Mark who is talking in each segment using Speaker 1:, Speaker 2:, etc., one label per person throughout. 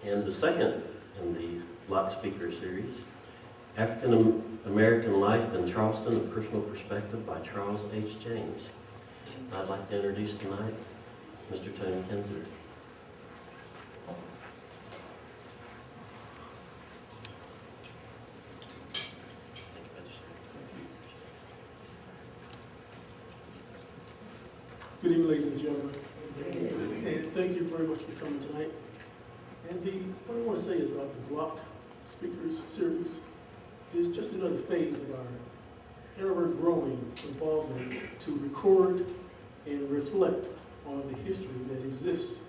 Speaker 1: And the second in the block speaker series, African American Life in Charleston, A Personal Perspective by Charles H. James. I'd like to introduce tonight Mr. Tony Kinzer.
Speaker 2: Good evening, ladies and gentlemen. And thank you very much for coming tonight. And what I want to say is about the Block Speakers Series is just another phase of our ever-growing involvement to record and reflect on the history that exists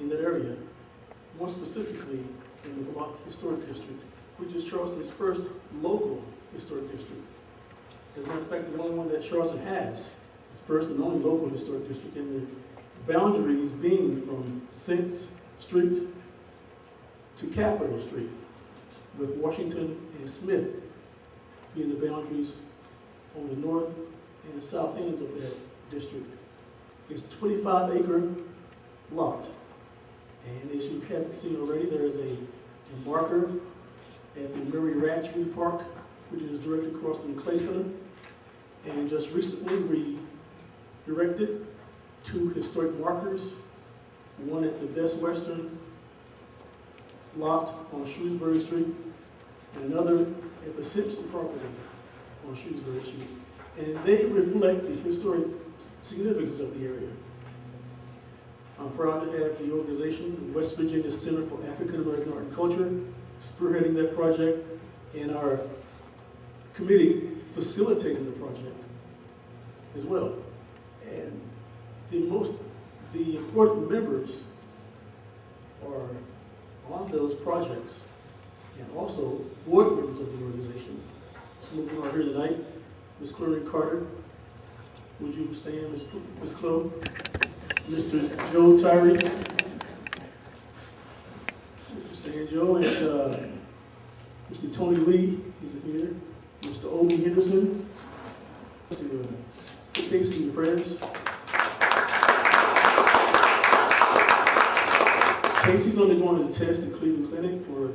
Speaker 2: in that area, more specifically in the Block Historic District, which is Charleston's first local historic district. As a matter of fact, the only one that Charleston has. First and only local historic district, and the boundaries being from 6th Street to Capitol Street, with Washington and Smith being the boundaries on the north and south ends of that district. It's a 25-acre lot, and as you have seen already, there is a marker at the Murray Ratchery Park, which is directly across from Clay Center, and just recently we erected 2 historic markers, one at the Best Western lot on Shrewsbury Street, and another at the Simpson property on Shrewsbury Street. And they reflect the historic significance of the area. I'm proud to have the organization, the West Virginia Center for African American Art and Culture, spearheading that project, and our committee facilitating the project as well. And the important members are on those projects, and also board members of the organization. Some of them are here tonight. Ms. Chloe Carter, would you stand, Ms. Chloe? Mr. Joe Tyree, would you stand, Joe? And Mr. Tony Lee, he's here. Mr. Obi Henderson, to put Casey in your prayers. Casey's undergoing a test at Cleveland Clinic for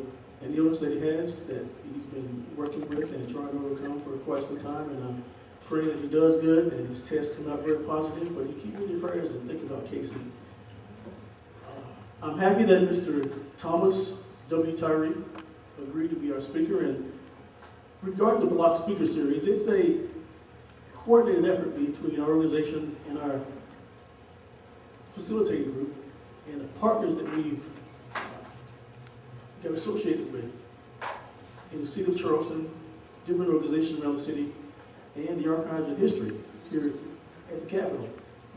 Speaker 2: an illness that he has that he's been working with and trying to overcome for quite some time, and I'm praying that he does good and his tests come out very positive, but you keep in your prayers and think about Casey. I'm happy that Mr. Thomas W. Tyree agreed to be our speaker, and regarding the Block Speaker Series, it's a coordinated effort between our organization and our facilitating group and the partners that we've got associated with in the city of Charleston, different organizations around the city, and the Archives of History here at the Capitol.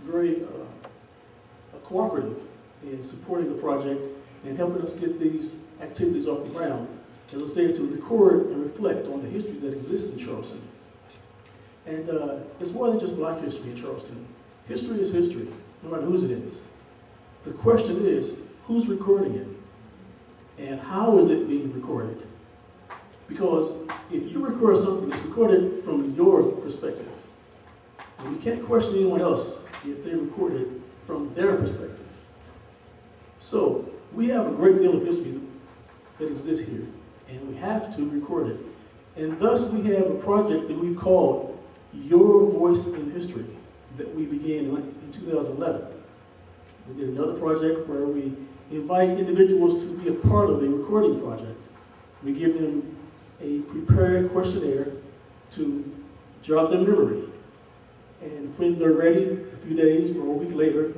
Speaker 2: Very cooperative in supporting the project and helping us get these activities off the ground. As I said, to record and reflect on the histories that exist in Charleston. And it's more than just Black history in Charleston. History is history, no matter whose it is. The question is, who's recording it? And how is it being recorded? Because if you record something, it's recorded from your perspective. And you can't question anyone else if they record it from their perspective. So we have a great deal of history that exists here, and we have to record it. And thus we have a project that we've called Your Voice in History that we began in 2011. We did another project where we invite individuals to be a part of a recording project. We give them a prepared questionnaire to jog their memory. And when they're ready, a few days or a week later,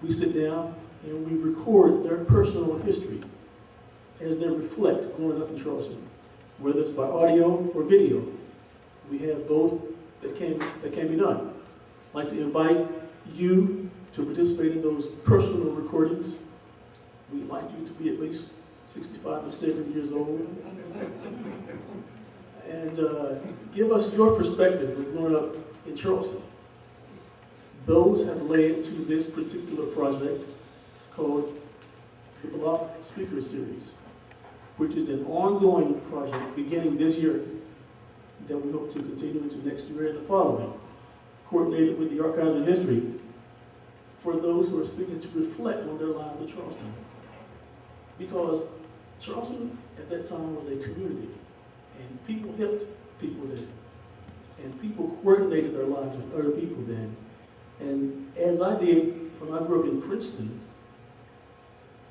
Speaker 2: we sit down and we record their personal history as they reflect growing up in Charleston, whether it's by audio or video. We have both that can be done. I'd like to invite you to participate in those personal recordings. We'd like you to be at least 65 to 70 years old. And give us your perspective of growing up in Charleston. Those have led to this particular project called the Block Speaker Series, which is an ongoing project beginning this year that we hope to continue into next year and the following, coordinated with the Archives of History for those who are speaking to reflect on their lives in Charleston. because Charleston at that time was a community, and people helped people then, and people coordinated their lives with other people then. And as I did when I grew up in Princeton,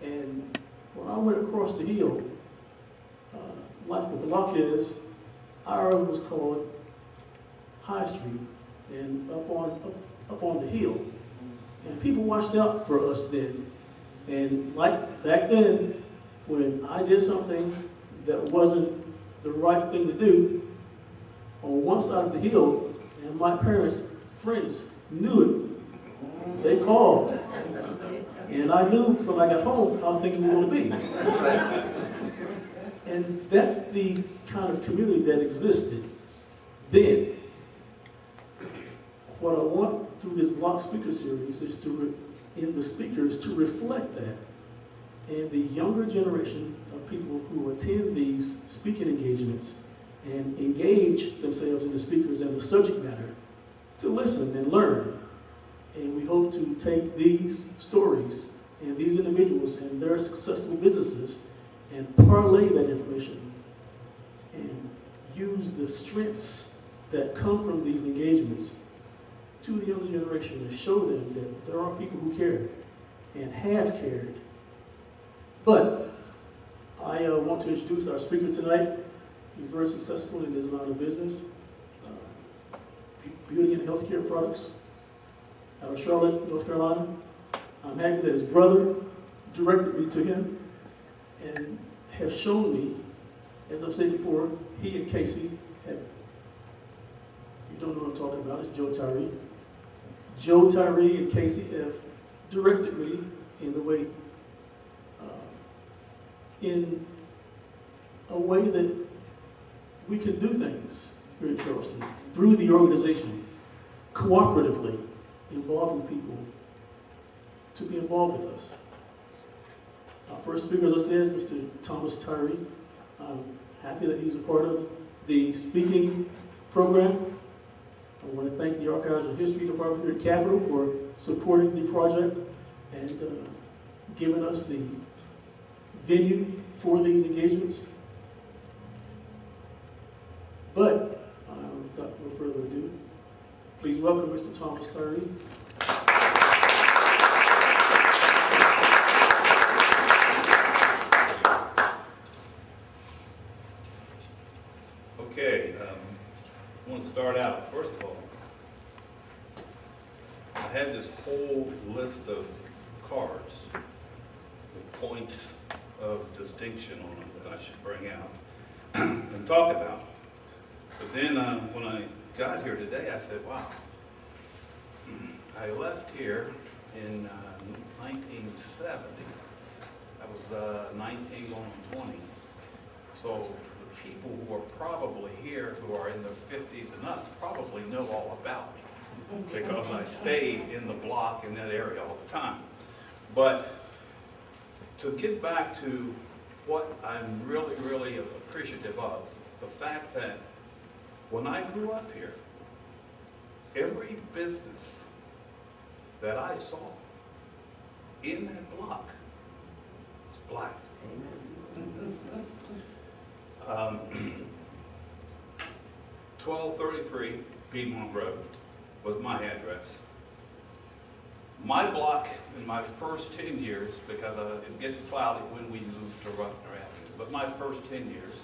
Speaker 2: and when I went across the hill, like the block is, ours was called High Street, and up on the hill. And people watched out for us then. And like back then, when I did something that wasn't the right thing to do, on one side of the hill, and my parents' friends knew it, they called. And I knew when I got home how things were going to be. And that's the kind of community that existed then. What I want through this block speaker series is in the speakers to reflect that. And the younger generation of people who attend these speaking engagements and engage themselves in the speakers and the subject matter to listen and learn. And we hope to take these stories and these individuals and their successful businesses and parlay that information and use the strengths that come from these engagements to the younger generation and show them that there are people who care and have cared. But I want to introduce our speaker tonight. He's very successful in his line of business, beauty and healthcare products, out of Charlotte, North Carolina. I'm happy that his brother directed me to him and has shown me, as I've said before, he and Casey have, you don't know what I'm talking about, it's Joe Tyree. Joe Tyree and Casey have directed me in a way that we can do things here in Charleston through the organization, cooperatively involving people to be involved with us. Our first speaker, as I said, is Mr. Thomas Tyree. I'm happy that he's a part of the speaking program. I want to thank the Archives and History Department here at Capitol for supporting the project and giving us the venue for these engagements. But without no further ado, please welcome Mr. Thomas Tyree.
Speaker 3: Okay, I want to start out. First of all, I had this whole list of cards with points of distinction on them that I should bring out and talk about. But then when I got here today, I said, wow, I left here in 1970. I was 19 going on 20. So the people who are probably here who are in their 50s and up probably know all about me because I stayed in the block in that area all the time. But to get back to what I'm really, really appreciative of, the fact that when I grew up here, every business that I saw in that block was black. 1233 Piedmont Road was my address. My block in my first 10 years, because it gets cloudy when we moved to Ruffner Avenue, but my first 10 years,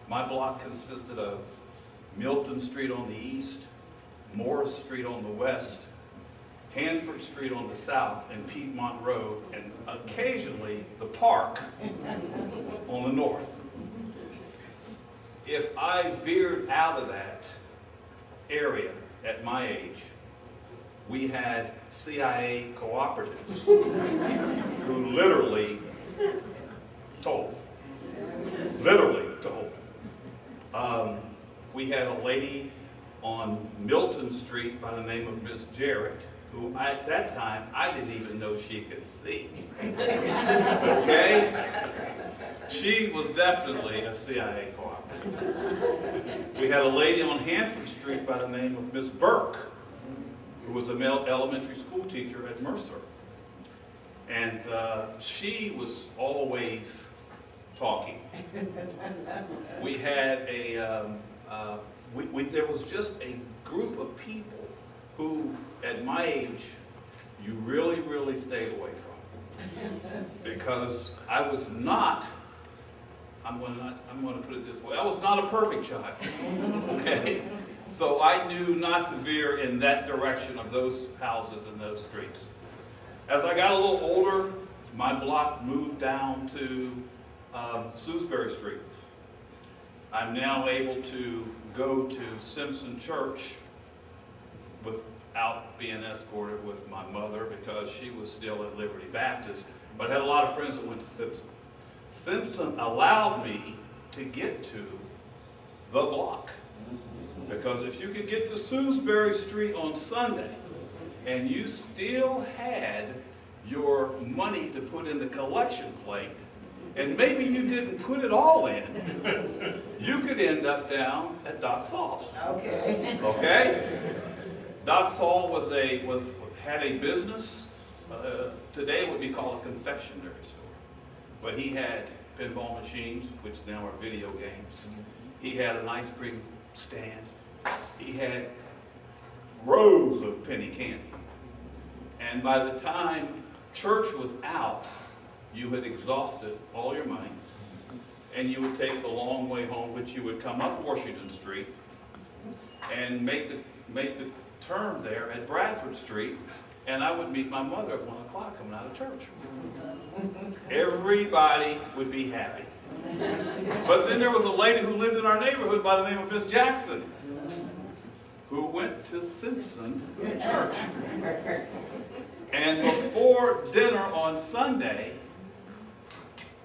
Speaker 3: my block consisted of Milton Street on the east, Morris Street on the west, Hanford Street on the south, and Piedmont Road, and occasionally the park on the north. If I veered out of that area at my age, we had CIA cooperatives who literally told. We had a lady on Milton Street by the name of Miss Jarrett, who at that time, I didn't even know she could see. Okay? She was definitely a CIA cooperative. We had a lady on Hanford Street by the name of Miss Burke, who was a male elementary school teacher at Mercer. And she was always talking. We had a, there was just a group of people who, at my age, you really, really stayed away from. Because I was not, I'm going to put it this way, I was not a perfect child. Okay? So I knew not to veer in that direction of those houses and those streets. As I got a little older, my block moved down to Sewsbury Street. I'm now able to go to Simpson Church without being escorted with my mother because she was still at Liberty Baptist, but I had a lot of friends that went to Simpson. Simpson allowed me to get to the block, because if you could get to Sewsbury Street on Sunday and you still had your money to put in the collection plate, and maybe you didn't put it all in, you could end up down at Doc's Hall's.
Speaker 4: Okay.
Speaker 3: Okay? Doc's Hall had a business. Today it would be called a confectionery store. But he had pinball machines, which now are video games. He had an ice cream stand. He had rows of penny candy. And by the time church was out, you had exhausted all your money, and you would take the long way home, which you would come up Washington Street and make the turn there at Bradford Street, and I would meet my mother at 1 o'clock coming out of church. Everybody would be happy. But then there was a lady who lived in our neighborhood by the name of Miss Jackson, who went to Simpson Church. And before dinner on Sunday,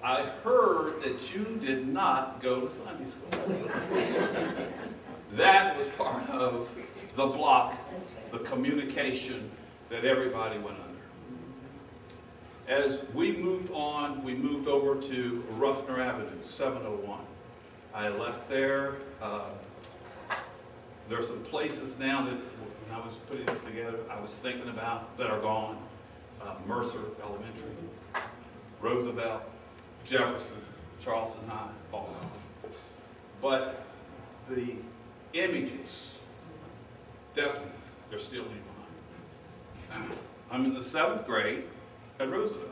Speaker 3: I heard that you did not go to Sunday school. That was part of the block, the communication that everybody went under. As we moved on, we moved over to Ruffner Avenue, 701. I left there. There's some places now that, when I was putting this together, I was thinking about that are gone. Mercer Elementary, Roosevelt, Jefferson, Charleston High, all gone. But the images, definitely, they're still in my mind. I'm in the 7th grade at Roosevelt.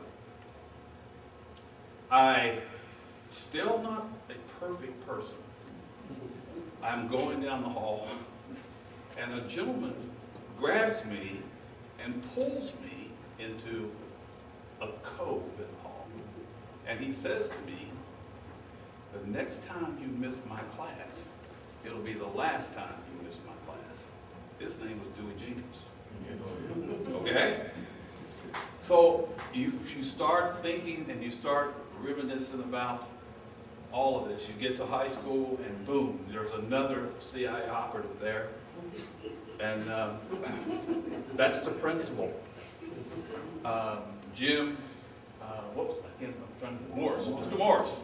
Speaker 3: I'm still not a perfect person. I'm going down the hall, and a gentleman grabs me and pulls me into a cove in the hall. And he says to me, "The next time you miss my class, it'll be the last time you miss my class." His name was Dewey Jenkins. Okay? So you start thinking and you start reminiscing about all of this. You get to high school and boom, there's another CIA operative there. And that's the principal. Jim, what was I can't remember, Morris, Mr. Morris.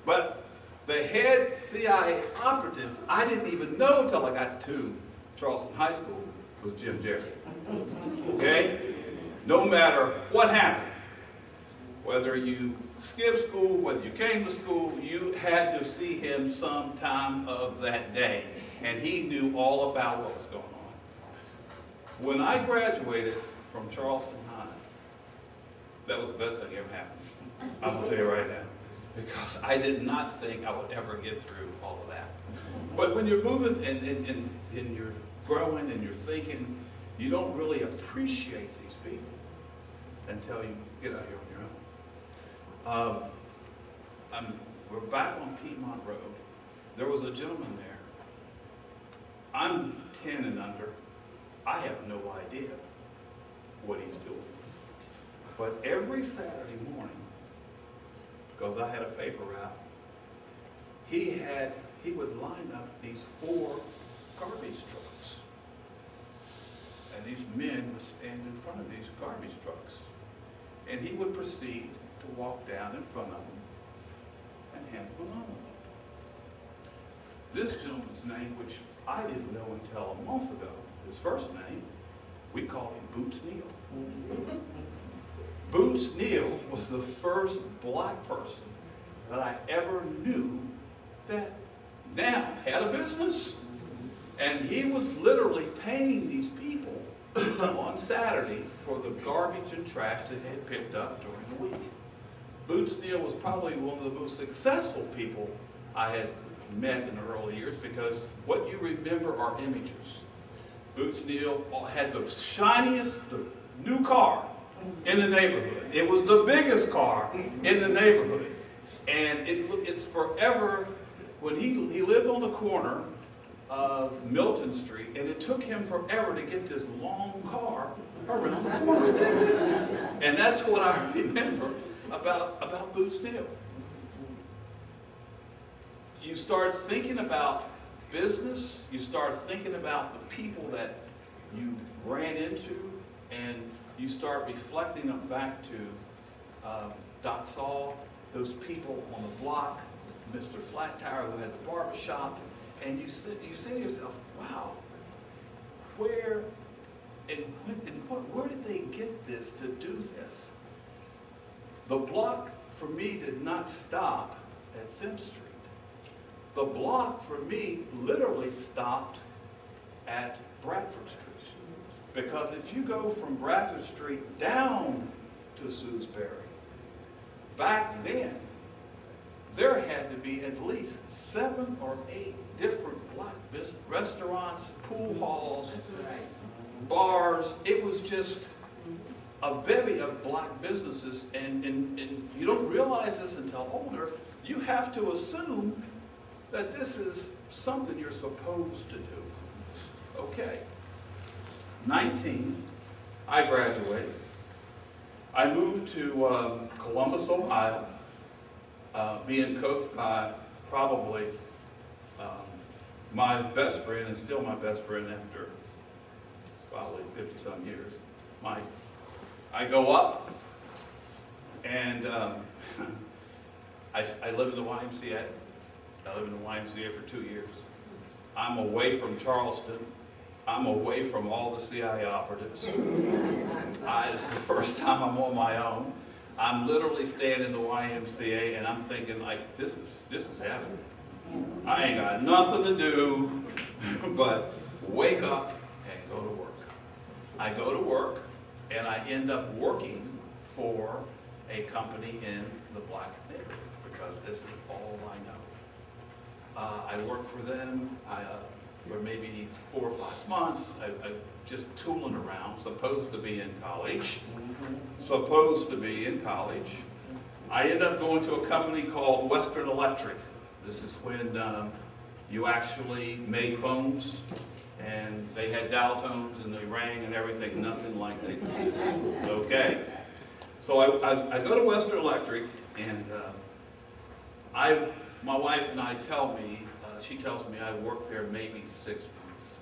Speaker 3: But the head CIA operative, I didn't even know until I got to Charleston High School, was Jim Jerry. Okay? No matter what happened, whether you skipped school, whether you came to school, you had to see him sometime of that day. And he knew all about what was going on. When I graduated from Charleston High, that was the best thing ever happened. I'm going to tell you right now. Because I did not think I would ever get through all of that. But when you're moving and you're growing and you're thinking, you don't really appreciate these people until you get out here on your own. We're back on Piedmont Road. There was a gentleman there. I'm 10 and under. I have no idea what he's doing. But every Saturday morning, because I had a paper route, he would line up these 4 garbage trucks. And these men would stand in front of these garbage trucks. And he would proceed to walk down in front of them and hand them an envelope. This gentleman's name, which I didn't know until a month ago, his first name, we called him Boots Neal. Boots Neal was the first black person that I ever knew that now had a business. And he was literally paying these people on Saturday for the garbage and trash that they had picked up during the week. Boots Neal was probably one of the most successful people I had met in the early years, because what you remember are images. Boots Neal had the shiniest new car in the neighborhood. It was the biggest car in the neighborhood. And it's forever, when he lived on the corner of Milton Street, and it took him forever to get this long car around the corner. And that's what I remember about Boots Neal. You start thinking about business, you start thinking about the people that you ran into, and you start reflecting them back to Doc Saul, those people on the block, Mr. Flat Tire who had the barber shop, and you say to yourself, wow, where did they get this to do this? The block for me did not stop at Sim Street. The block for me literally stopped at Bradford Street. Because if you go from Bradford Street down to Sewsbury, back then, there had to be at least 7 or 8 different black business restaurants, pool halls, bars. It was just a bevy of black businesses, and you don't realize this until older. You have to assume that this is something you're supposed to do. Okay. 19, I graduated. I moved to Columbus, Ohio, being coached by probably my best friend, and still my best friend after probably 50-some years, Mike. I go up, and I live in the YMCA. I lived in the YMCA for 2 years. I'm away from Charleston. I'm away from all the CIA operatives. It's the first time I'm on my own. I'm literally staying in the YMCA, and I'm thinking, like, this is heaven. I ain't got nothing to do but wake up and go to work. I go to work, and I end up working for a company in the black neighborhood, because this is all I know. I worked for them for maybe 4 or 5 months. I just tooling around, supposed to be in college. I ended up going to a company called Western Electric. This is when you actually made phones, and they had dial tones, and they rang and everything, nothing like they do. Okay. So I go to Western Electric, and my wife and I she tells me I worked there maybe 6 months.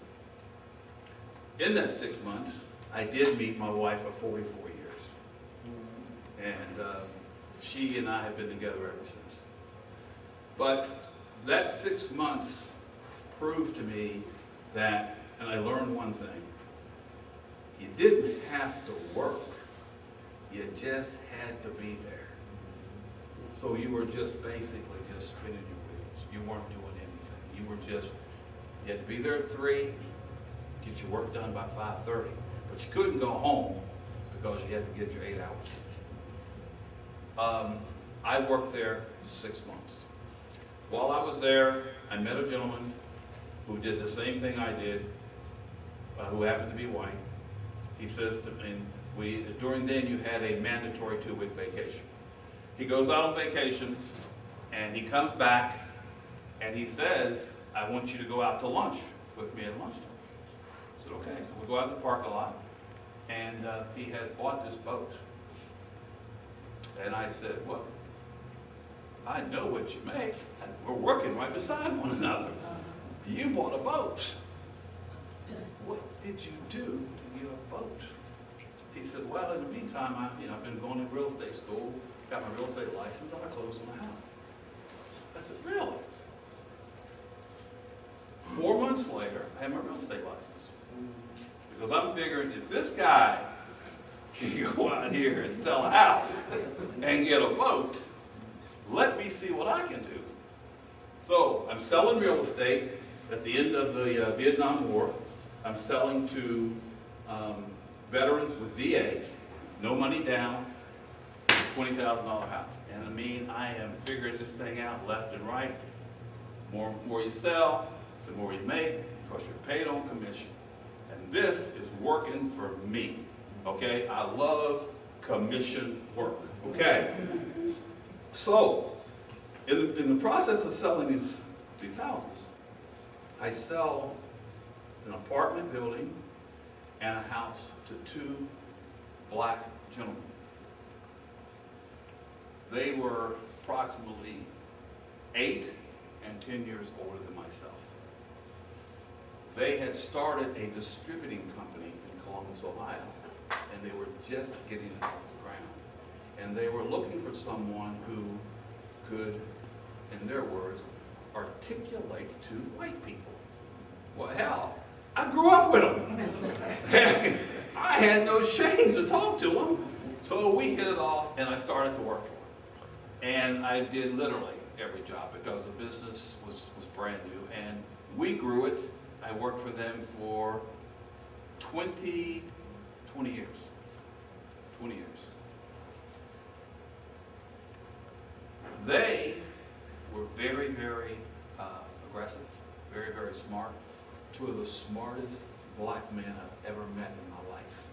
Speaker 3: In that 6 months, I did meet my wife of 44 years. And she and I have been together ever since. But that 6 months proved to me that, and I learned one thing, you didn't have to work. You just had to be there. So you were just basically just spinning your wheels. You weren't doing anything. You had to be there at 3, get your work done by 5:30. But you couldn't go home because you had to get your 8 hours. I worked there 6 months. While I was there, I met a gentleman who did the same thing I did, who happened to be white. He says to me, during then you had a mandatory 2-week vacation. He goes out on vacation, and he comes back, and he says, I want you to go out to lunch with me at lunchtime. I said, okay. So we go out in the parking lot, and he had bought this boat. And I said, well, I know what you make. We're working right beside one another. You bought a boat. What did you do to get a boat? He said, well, in the meantime, I've been going to real estate school, got my real estate license, and I closed on my house. I said, really? 4 months later, I had my real estate license. Because I'm figuring, if this guy can go out here and sell a house and get a boat. Let me see what I can do. So I'm selling real estate at the end of the Vietnam War. I'm selling to veterans with VAs, no money down, $20,000 house. And I mean, I am figuring this thing out left and right. More you sell, the more you make, because you're paid on commission. And this is working for me, okay? I love commission work, okay? So, in the process of selling these houses, I sell an apartment building and a house to 2 black gentlemen. They were approximately 8 and 10 years older than myself. They had started a distributing company in Columbus, Ohio, and they were just getting it off the ground. And they were looking for someone who could, in their words, articulate to white people. Well, hell, I grew up with them. I had no shame to talk to them. So we hit it off, and I started to work for them. And I did literally every job because the business was brand new, and we grew it. I worked for them for 20 years. 20 years. They were very, very aggressive, very, very smart. 2 of the smartest black men I've ever met in my life.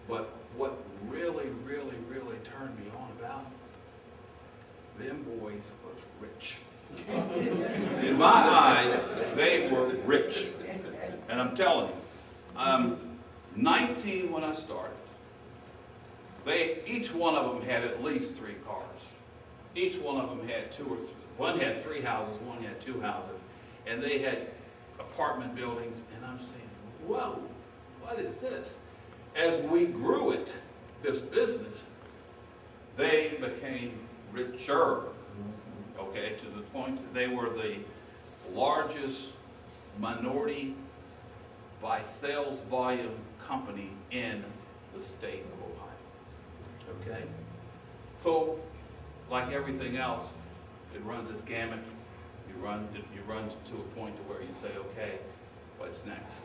Speaker 3: But what really, really, really turned me on about them boys was rich. In my eyes, they were rich. And I'm telling you, I'm 19 when I started. Each one of them had at least 3 cars. Each one of them had 2 or 3. One had 3 houses, one had 2 houses. And they had apartment buildings. And I'm saying, whoa, what is this? As we grew it, this business, they became richer. Okay, to the point that they were the largest minority by sales volume company in the state of Ohio. Okay? So, like everything else, it runs its gamut. You run to a point to where you say, okay, what's next?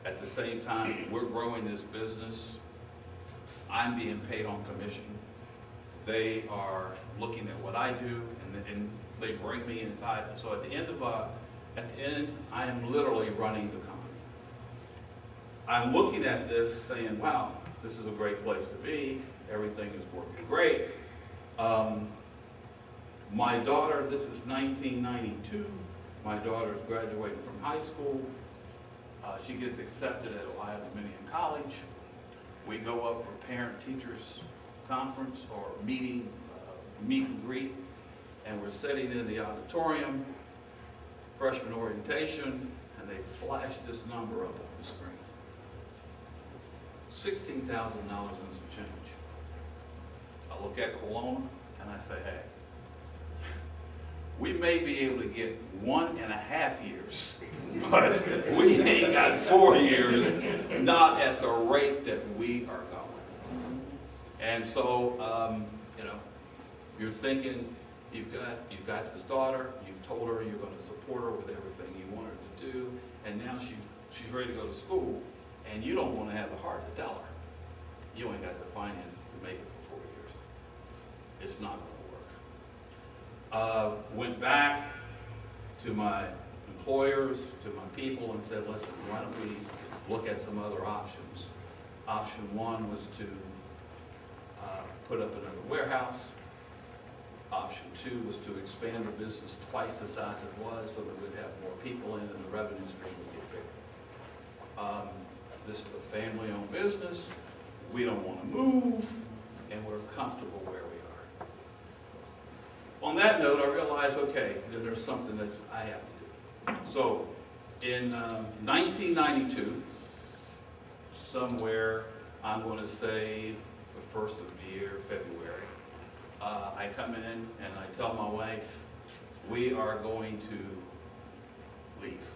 Speaker 3: At the same time, we're growing this business. I'm being paid on commission. They are looking at what I do, and they bring me inside. So at the end, I am literally running the company. I'm looking at this saying, wow, this is a great place to be. Everything is working great. My daughter, this is 1992. My daughter's graduating from high school. She gets accepted at Ohio Dominion College. We go up for parent-teachers conference or meet and greet, and we're sitting in the auditorium, freshman orientation, and they flash this number up on the screen. $16,000 and some change. I look at Kelowna and I say, hey, we may be able to get 1.5 years, but we ain't got 4 years, not at the rate that we are going. And so, you're thinking, you've got this daughter, you've told her you're going to support her with everything you want her to do, and now she's ready to go to school, and you don't want to have the heart to tell her. You ain't got the finances to make it for 4 years. It's not going to work. Went back to my employers, to my people, and said, listen, why don't we look at some other options? Option 1 was to put up another warehouse. Option 2 was to expand the business twice the size it was so that we'd have more people in and the revenue stream would get bigger. This is a family-owned business. We don't want to move, and we're comfortable where we are. On that note, I realized, okay, then there's something that I have to do. So, in 1992, somewhere, I'm going to say the first of the year, February, I come in and I tell my wife, we are going to leave.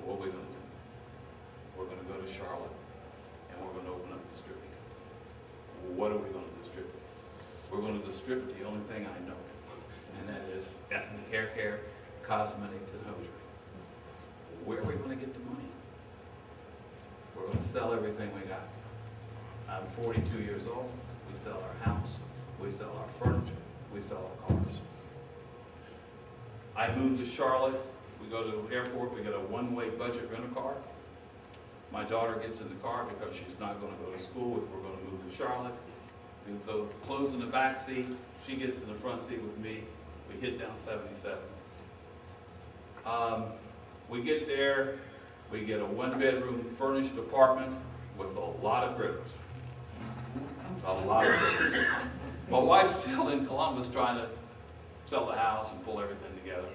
Speaker 3: What are we going to do? We're going to go to Charlotte, and we're going what are we going to distribute? We're going to distribute the only thing I know, and that is ethnic hair care, cosmetics, and hosiery. Where are we going to get the money? We're going to sell everything we got. I'm 42 years old. We sell our house. We sell our furniture. We sell our cars. I moved to Charlotte. We go to the airport. We get a one-way budget rental car. My daughter gets in the car because she's not going to go to school if we're going to move to Charlotte. We go close in the back seat. She gets in the front seat with me. We hit down 77. We get there. We get a one-bedroom furnished apartment with a lot of critters. A lot of critters. My wife's still in Columbus trying to sell the house and pull everything together.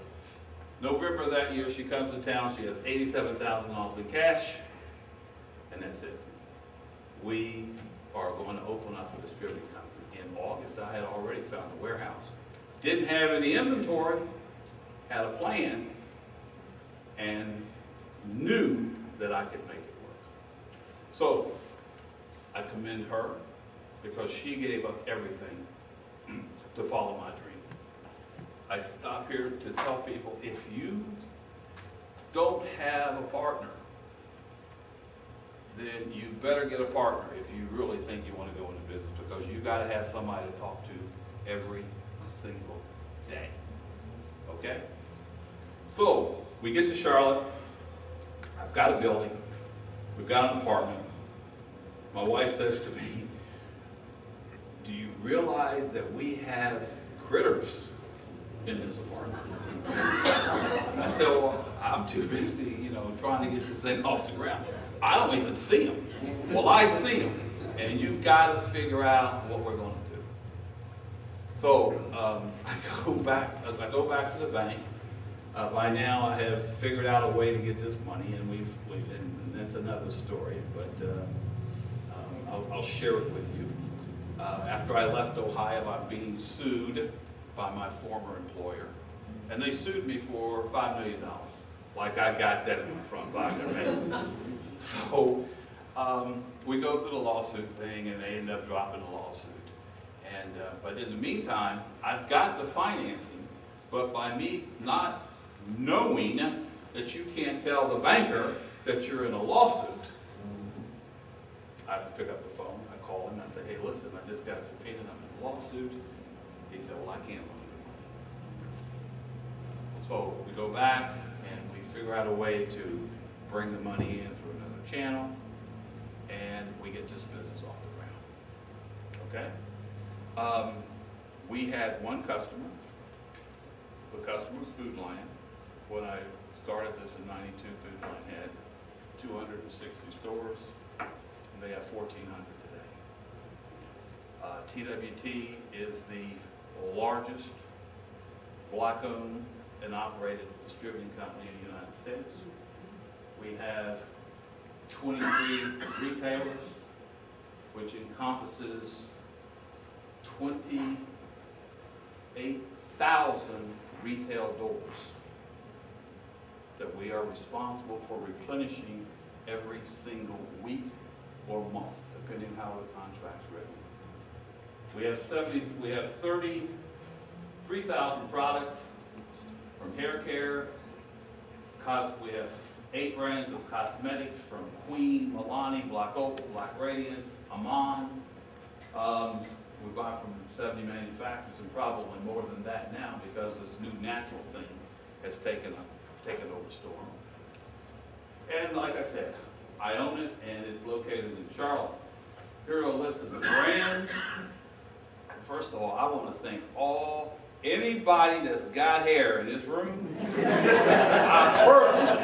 Speaker 3: November of that year, she comes to town. She has $87,000 in cash, and that's it. We are going to open up a distributing company. In August, I had already found a warehouse. Didn't have any inventory, had a plan, and knew that I could make it work. So I commend her because she gave up everything to follow my dream. I stop here to tell people, if you don't have a partner, then you better get a partner if you really think you want to go into business, because you got to have somebody to talk to every single day. Okay? So we get to Charlotte. I've got a building. We've got an apartment. My wife says to me, do you realize that we have critters in this apartment? I said, well, I'm too busy, trying to get this thing off the ground. I don't even see them. Well, I see them, and you've got to figure out what we're going to do. So I go back to the bank. By now, I have figured out a way to get this money, and and that's another story. But I'll share it with you. After I left Ohio, I'm being sued by my former employer, and they sued me for $5 million. Like I got that in my front pocket, right? So we go through the lawsuit thing, and they end up dropping the lawsuit. And but in the meantime, I've got the financing, but by me not knowing that you can't tell the banker that you're in a lawsuit, I pick up the phone, I call him, I say, hey, listen, I just got subpoenaed, I'm in a lawsuit. He said, well, I can't loan you money. So we go back and we figure out a way to bring the money in through another channel, and we get this business off the ground. Okay? We had one customer. The customer was Food Lion. When I started this in '92, Food Lion had 260 stores, and they have 1,400 today. TWT is the largest Black-owned and operated distributing company in the United States. We have 23 retailers, which encompasses 28,000 retail doors that we are responsible for replenishing every single week or month, depending on how the contract's written. We have 33,000 products from hair care. We have 8 brands of cosmetics from Queen, Milani, Black Opal, Black Radiant, Amon. We buy from 70 manufacturers, and probably more than that now, because this new natural thing has taken over storm. And like I said, I own it, and it's located in Charlotte. Here are a list of the brands. First of all, I want to thank anybody that's got hair in this room. I personally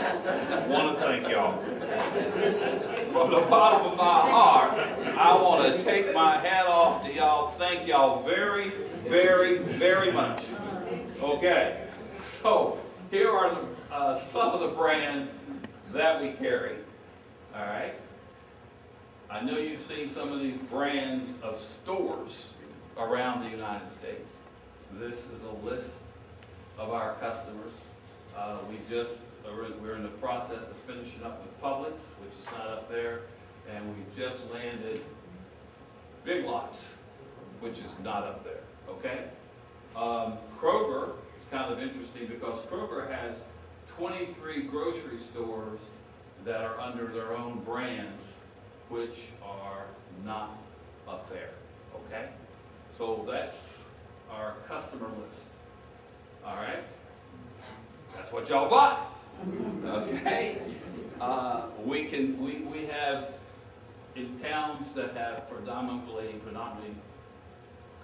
Speaker 3: want to thank y'all. From the bottom of my heart, I want to take my hat off to y'all. Thank y'all very, very, very much. Okay, so here are some of the brands that we carry. All right. I know you've seen some of these brands of stores around the United States. This is a list of our customers. We're in the process of finishing up with Publix, which is not up there, and we just landed Big Lots which is not up there, okay? Kroger is kind of interesting because Kroger has 23 grocery stores that are under their own brands, which are not up there, okay? So that's our customer list, all right? That's what y'all bought, okay? We have, in towns that have predominantly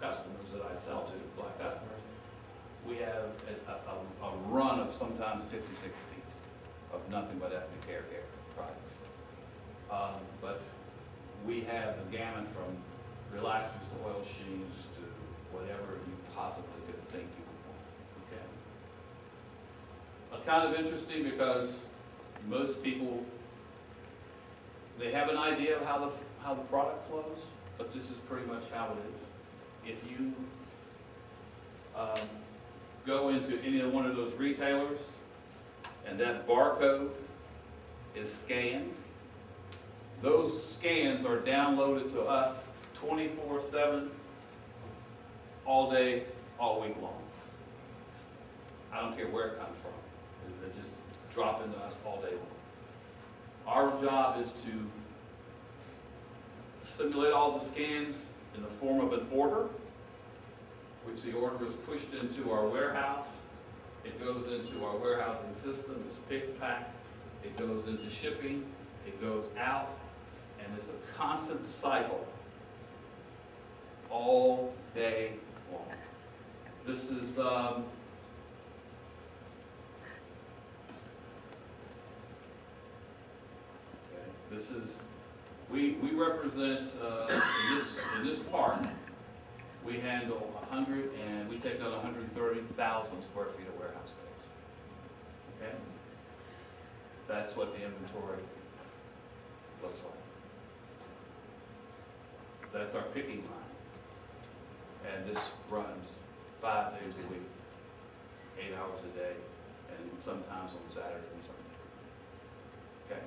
Speaker 3: customers that I sell to, black customers, we have a run of sometimes 56 feet of nothing but ethnic hair care products. But we have the gamut from relaxers to oil sheens to whatever you possibly could think you would want, okay? Kind of interesting because most people, they have an idea of how the product flows, but this is pretty much how it is. If you go into any one of those retailers and that barcode is scanned, those scans are downloaded to us 24/7, all day, all week long. I don't care where it comes from. They just drop into us all day long. Our job is to simulate all the scans in the form of an order, which the order is pushed into our warehouse. It goes into our warehousing system, it's picked, packed, it goes into shipping, it goes out, and it's a constant cycle all day long. This is we represent in this park. We handle 100 and we take out 130,000 square feet of warehouse space. Okay, that's what the inventory looks like. That's our picking line, and this runs 5 days a week, 8 hours a day, and sometimes on Saturday and Sunday. Okay.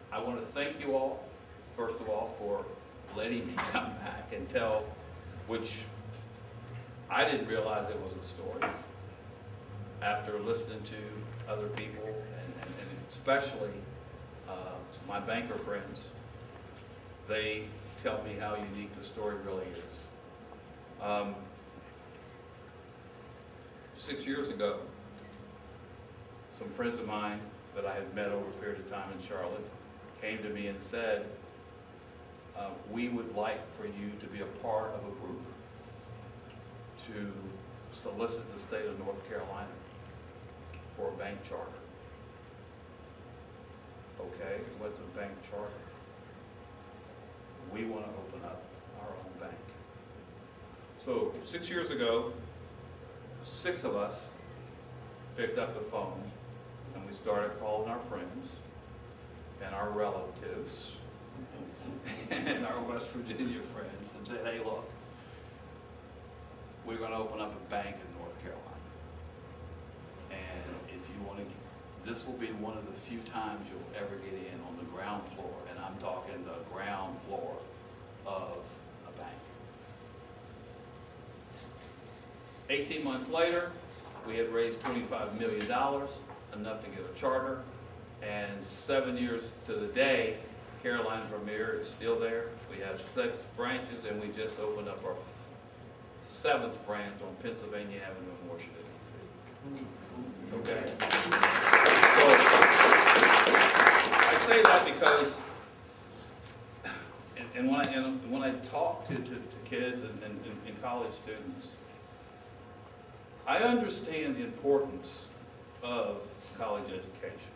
Speaker 3: I want to thank you all, first of all, for letting me come back and tell, which I didn't realize it was a story. After listening to other people, and especially my banker friends, they tell me how unique the story really is. 6 years ago, some friends of mine that I had met over a period of time in Charlotte came to me and said, we would like for you to be a part of a group to solicit the state of North Carolina for a bank charter. Okay, what's a bank charter? We want to open up our own bank. So 6 years ago, 6 of us picked up the phone and we started calling our friends and our relatives and our West Virginia friends and said, hey, look, we're going to open up a bank in North Carolina. And if you want to, this will be one of the few times you'll ever get in on the ground floor, and I'm talking the ground floor of a bank. 18 months later, we had raised $25 million, enough to get a charter, and 7 years to the day, Caroline Vermeer is still there. We have 6 branches, and we just opened up our 7th branch on Pennsylvania Avenue in Washington, D.C. Okay. So, I say that because, and when I talk to kids and college students, I understand the importance of college education.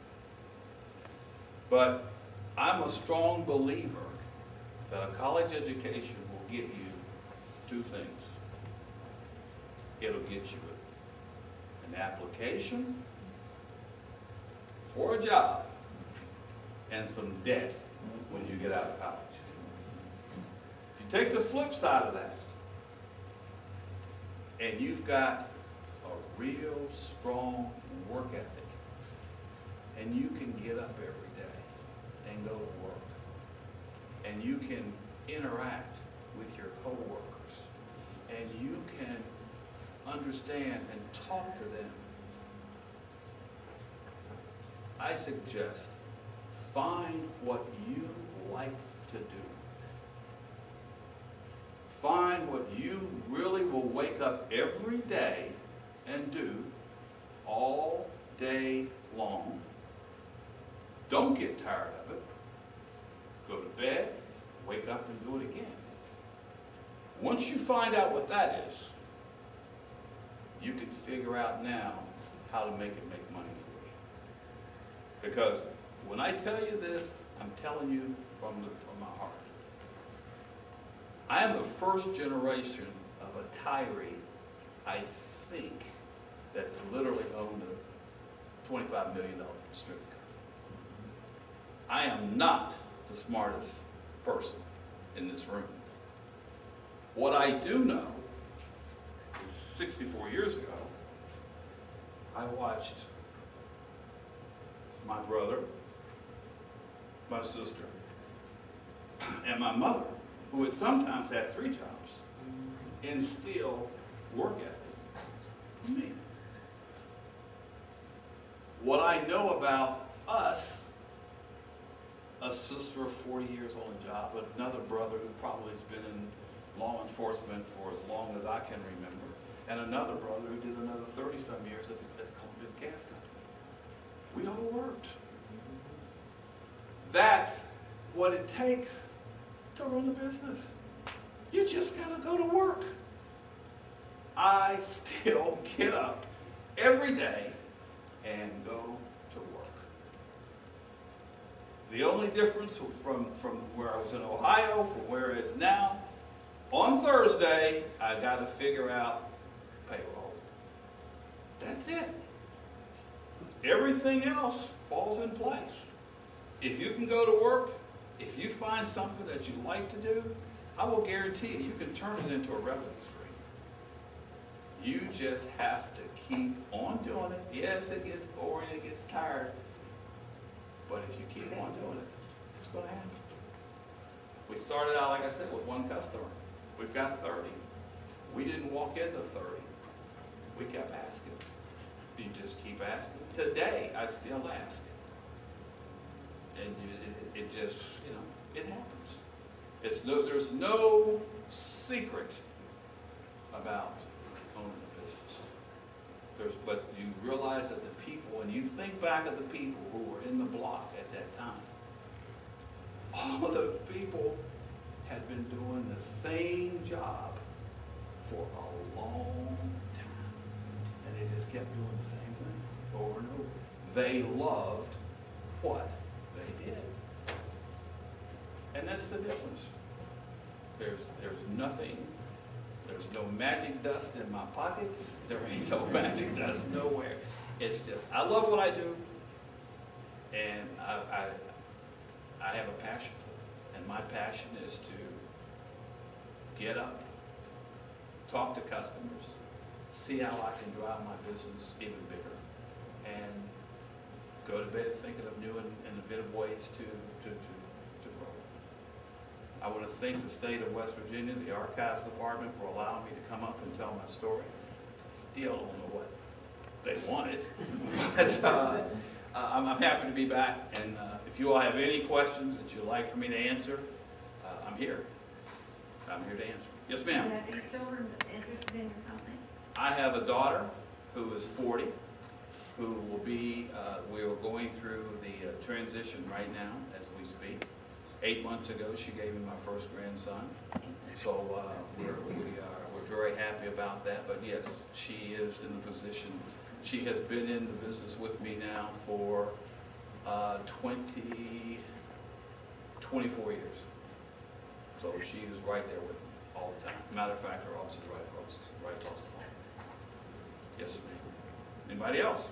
Speaker 3: But I'm a strong believer that a college education will get you 2 things. It'll get you an application for a job and some debt when you get out of college. If you take the flip side of that, and you've got a real strong work ethic, and you can get up every day and go to work, and you interact with your coworkers and you can understand and talk to them, I suggest find what you like to do. Find what you really will wake up every day and do all day long. Don't get tired of it. Go to bed, wake up and do it again. Once you find out what that is, you can figure out now how to make it make money for you. Because when I tell you this, I'm telling you from my heart. I am the first generation of a Tyree, I think, that's literally owned a $25 million distributor. I am not the smartest person in this room. What I do know is 64 years ago, I watched my brother, my sister, and my mother, who had sometimes had 3 jobs, instill work ethic in me. What I know about us, a sister of 40 years on the job, but another brother who probably has been in law enforcement for as long as I can remember, and another brother who did another 30-some years at the gas company. We all worked. That's what it takes to run a business. You just gotta go to work. I still get up every day and go to work. The only difference from where I was in Ohio from where it is now, on Thursday, I got to figure out payroll. That's it. Everything else falls in place. If you can go to work, if you find something that you like to do, I will guarantee you can turn it into a revenue stream. You just have to keep on doing it. Yes, it gets boring, it gets tired, but if you keep on doing it, it's going to happen. We started out, like I said, with 1 customer. We've got 30. We didn't walk into 30. We kept asking. You just keep asking. Today, I still ask. And it just, it happens. There's no secret about owning a business. But you realize that the people, and you think back of the people who were in the block at that time, all of the people had been doing the same job for a long time. And they just kept doing the same thing over and over. They loved what they did. And that's the difference. There's nothing, there's no magic dust in my pockets. There ain't no magic dust nowhere. It's just, I love what I do, and I have a passion for it. And my passion is to get up, talk to customers, see how I can drive my business even bigger, and go to bed thinking of new and innovative ways to grow. I want to thank the state of West Virginia, the Archives Department, for allowing me to come up and tell my story. Still don't know what they wanted, but I'm happy to be back. And if you all have any questions that you'd like for me to answer, I'm here. I'm here to answer. Yes, ma'am.
Speaker 4: Do you have any children interested in your company?
Speaker 3: I have a daughter who is 40, who will be, we are going through the transition right now as we speak. 8 months ago, she gave me my first grandson. So we're very happy about that. But yes, she is in the position. She has been in the business with me now for 24 years. So she is right there with me all the time. Matter of fact, her office is right across the hall. Yes, ma'am. Anybody else?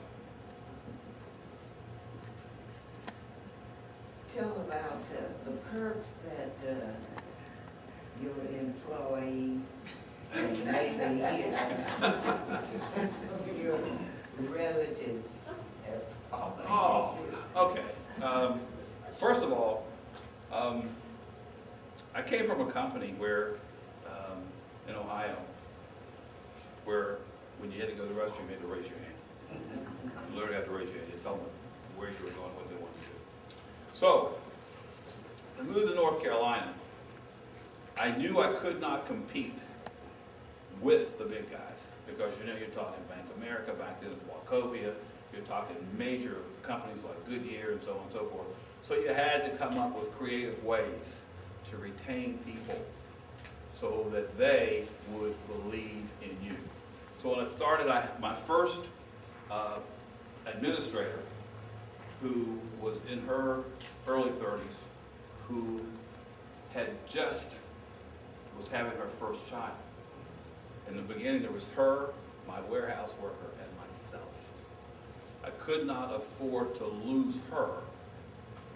Speaker 5: Tell about the perks that your employees and maybe your relatives have fallen
Speaker 3: Oh,
Speaker 5: into.
Speaker 3: okay. First of all, I I came from a company where, in Ohio, where when you had to go to the restroom, you had to raise your hand. You literally had to raise your hand. You tell them where you were going, what they wanted to do. So, I moved to North Carolina. I knew I could not compete with the big guys because you're talking Bank of America, back then Wachovia, you're talking major companies like Goodyear and so on and so forth. So you had to come up with creative ways to retain people so that they would believe in you. So when I started, my first administrator, who was in her early 30s, who had just was having her first child. In the beginning, there was her, my warehouse worker, and myself. I could not afford to lose her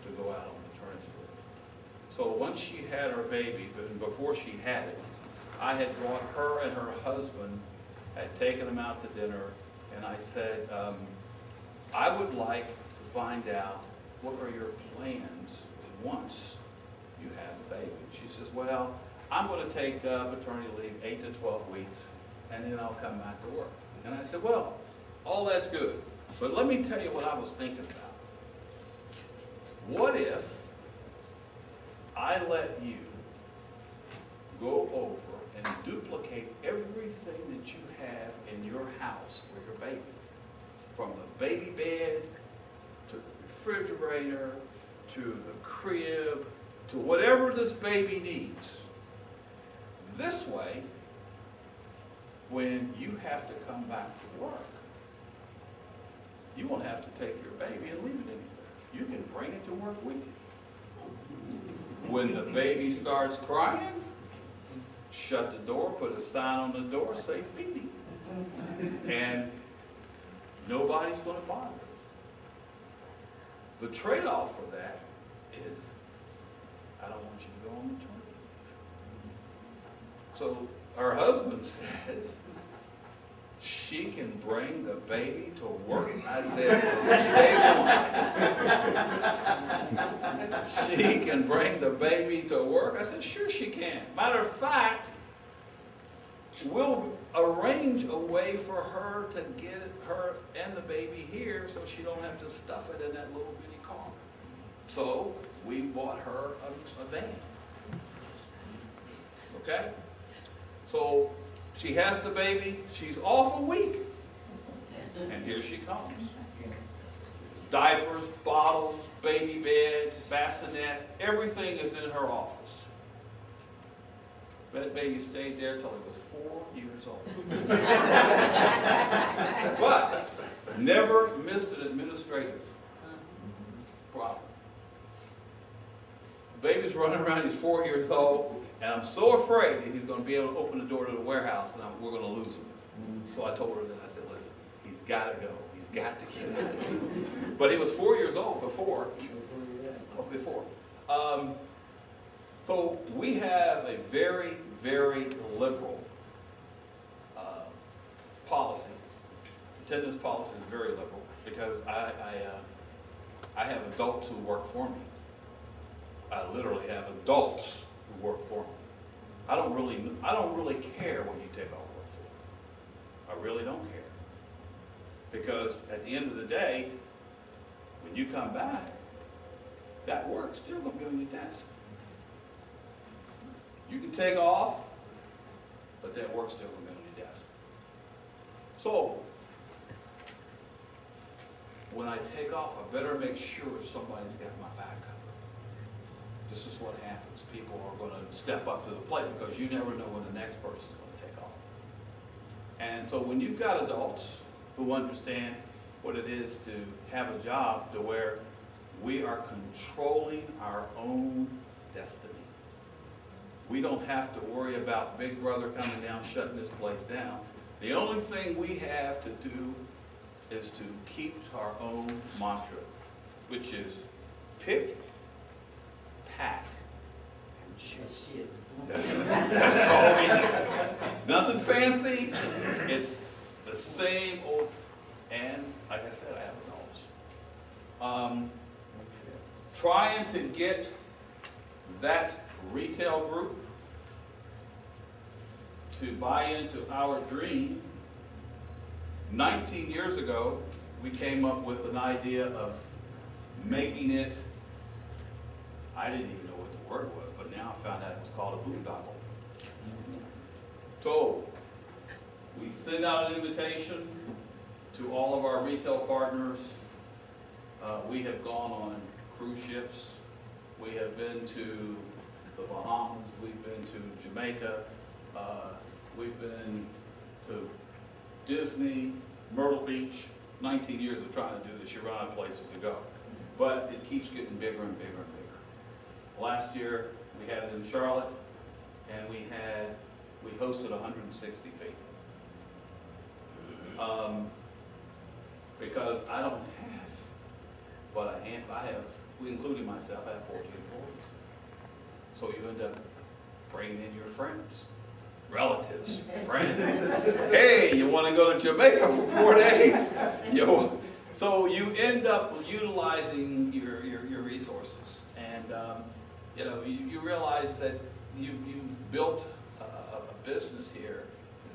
Speaker 3: to go out on maternity leave. So once she had her baby, but before she had it, I had brought her and her husband, had taken them out to dinner, and I said, I would like to find out what are your plans once you have a baby. She says, well, I'm going to take maternity leave 8 to 12 weeks, and then I'll come back to work. And I said, well, all that's good, but let me tell you what I was thinking about. What if I let you go over and duplicate everything that you have in your house for your baby? From the baby bed, to the refrigerator, to the crib, to whatever this baby needs. This way, when you have to come back to work, you won't have to take your baby and leave it anywhere. You can bring it to work with you. When the baby starts crying, shut the door, put a sign on the door, say feeding. And nobody's going to bother it. The trade-off for that is, I don't want you to go on maternity leave. So her husband says, she can bring the baby to work. I said, she can bring the baby to work? I said, sure she can. Matter of fact, we'll arrange a way for her to get her and the baby here so she don't have to stuff it in that little bitty car. So we bought her a van. Okay? So she has the baby, she's off a week, and here she comes. Diapers, bottles, baby bed, bassinet, everything is in her office. That baby stayed there till he was 4 years old. But never missed an administrative problem. Baby's running around, he's 4 years old, and I'm so afraid that he's going to be able to open the door to the warehouse and we're going to lose him. So I told her that, I said, listen, he's got to go. He's got to get out of here. But he was 4 years old before. So we have a very, very liberal policy. Attendance policy is very liberal because I have adults who work for me. I literally have adults who work for me. I don't really care when you take off work for. I really don't care. Because at the end of the day, when you come back, that work's still going to be on your desk. You can take off, but that work's still going to be on your desk. So, when I take off, I better make sure somebody's got my back covered. This is what happens. People are going to step up to the plate because you never know when the next person's going to take off. And so when you've got adults who understand what it is to have a job to where we are controlling our own destiny. We don't have to worry about Big Brother coming down, shutting this place down. The only thing we have to do is to keep our own mantra, which is pick, pack, and shit. That's all we do. Nothing fancy. It's the same old, and like I said, I have adults. Trying to get that retail group to buy into our dream. 19 years ago, we came up with an idea of making it, I didn't even know what the word was, but now I found out it was called a boondoggle. So, we send out an invitation to all of our retail partners. We have gone on cruise ships. We have been to the Bahamas. We've been to Jamaica. We've been to Disney, Myrtle Beach. 19 years of trying to do this, you run out of places to go. But it keeps getting bigger and bigger and bigger. Last year, we had it in Charlotte, and we hosted 160 people. Because I don't have, but I have, including myself, I have 14 employees. So you end up bringing in your friends, relatives, friends. Hey, you want to go to Jamaica for 4 days? So you end up utilizing your resources, and you realize that you've built a business here